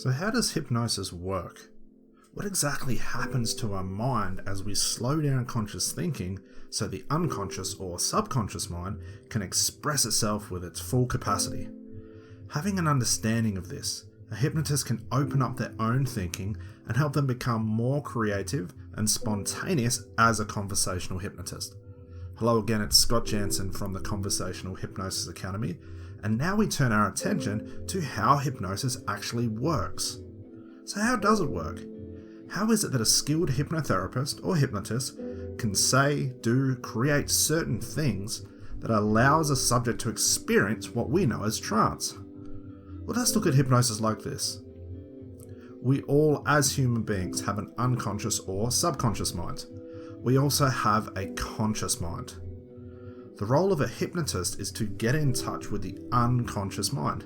So how does hypnosis work? What exactly happens to our mind as we slow down conscious thinking so the unconscious or subconscious mind can express itself with its full capacity? Having an understanding of this, a hypnotist can open up their own thinking and help them become more creative and spontaneous as a conversational hypnotist. Hello again, it's Scott Jansen from the Conversational Hypnosis Academy, and now we turn our attention to how hypnosis actually works. So how does it work? How is it that a skilled hypnotherapist or hypnotist can say, do, create certain things that allows a subject to experience what we know as trance? Well, let's look at hypnosis like this. We all, as human beings, have an unconscious or subconscious mind. We also have a conscious mind. The role of a hypnotist is to get in touch with the unconscious mind,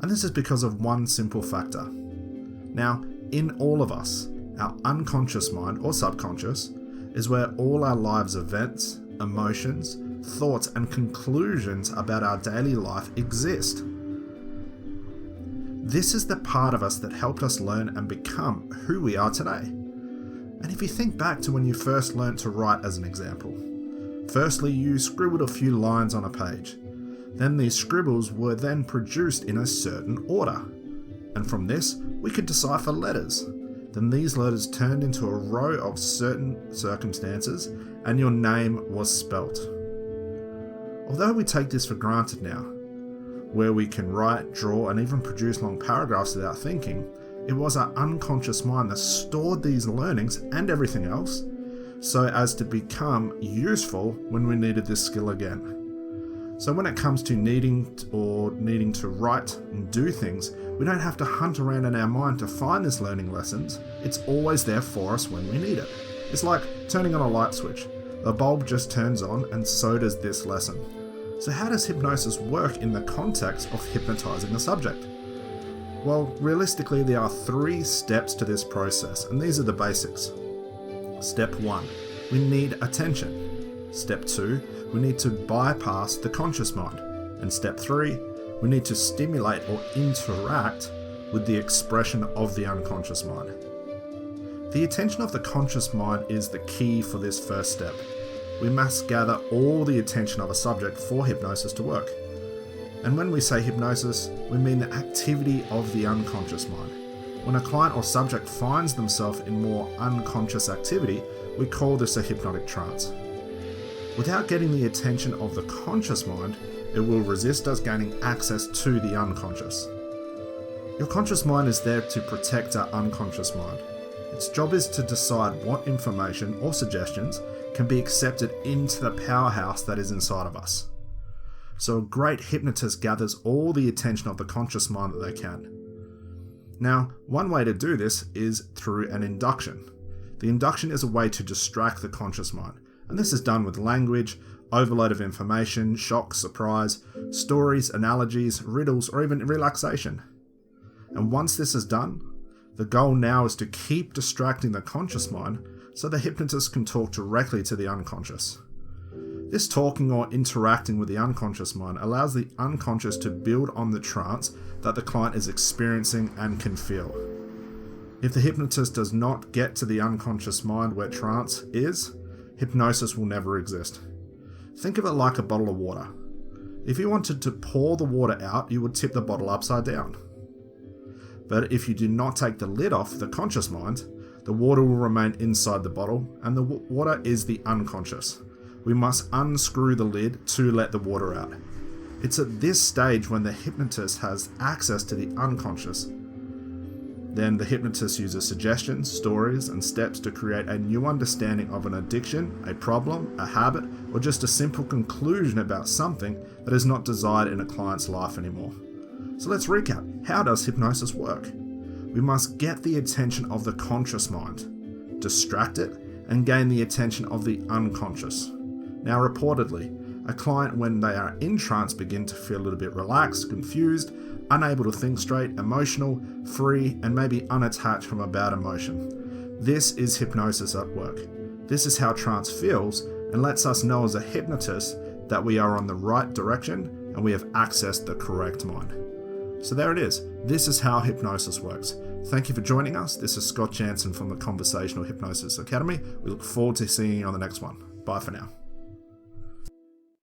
and this is because of one simple factor. Now, in all of us, our unconscious mind or subconscious is where all our lives' events, emotions, thoughts, and conclusions about our daily life exist. This is the part of us that helped us learn and become who we are today. And if you think back to when you first learned to write as an example, firstly you scribbled a few lines on a page. Then these scribbles were then produced in a certain order. And from this, we could decipher letters. Then these letters turned into a row of certain circumstances, and your name was spelt. Although we take this for granted now, where we can write, draw, and even produce long paragraphs without thinking, it was our unconscious mind that stored these learnings and everything else so as to become useful when we needed this skill again. So when it comes to needing to write and do things, we don't have to hunt around in our mind to find this learning lessons. It's always there for us when we need it. It's like turning on a light switch. The bulb just turns on, and so does this lesson. So how does hypnosis work in the context of hypnotizing a subject? Well, realistically, there are 3 steps to this process, and these are the basics. Step 1, we need attention. Step 2, we need to bypass the conscious mind. And step 3, we need to stimulate or interact with the expression of the unconscious mind. The attention of the conscious mind is the key for this first step. We must gather all the attention of a subject for hypnosis to work. And when we say hypnosis, we mean the activity of the unconscious mind. When a client or subject finds themselves in more unconscious activity, we call this a hypnotic trance. Without getting the attention of the conscious mind, it will resist us gaining access to the unconscious. Your conscious mind is there to protect our unconscious mind. Its job is to decide what information or suggestions can be accepted into the powerhouse that is inside of us. So a great hypnotist gathers all the attention of the conscious mind that they can. Now, one way to do this is through an induction. The induction is a way to distract the conscious mind, and this is done with language, overload of information, shock, surprise, stories, analogies, riddles, or even relaxation. And once this is done, the goal now is to keep distracting the conscious mind so the hypnotist can talk directly to the unconscious. This talking or interacting with the unconscious mind allows the unconscious to build on the trance that the client is experiencing and can feel. If the hypnotist does not get to the unconscious mind where trance is, hypnosis will never exist. Think of it like a bottle of water. If you wanted to pour the water out, you would tip the bottle upside down. But if you do not take the lid off the conscious mind, the water will remain inside the bottle, and the water is the unconscious. We must unscrew the lid to let the water out. It's at this stage when the hypnotist has access to the unconscious. Then the hypnotist uses suggestions, stories, and steps to create a new understanding of an addiction, a problem, a habit, or just a simple conclusion about something that is not desired in a client's life anymore. So let's recap. How does hypnosis work? We must get the attention of the conscious mind, distract it, and gain the attention of the unconscious. Now, reportedly, a client when they are in trance begin to feel a little bit relaxed, confused, unable to think straight, emotional, free, and maybe unattached from a bad emotion. This is hypnosis at work. This is how trance feels and lets us know as a hypnotist that we are on the right direction and we have accessed the correct mind. So there it is. This is how hypnosis works. Thank you for joining us. This is Scott Jansen from the Conversational Hypnosis Academy. We look forward to seeing you on the next one. Bye for now.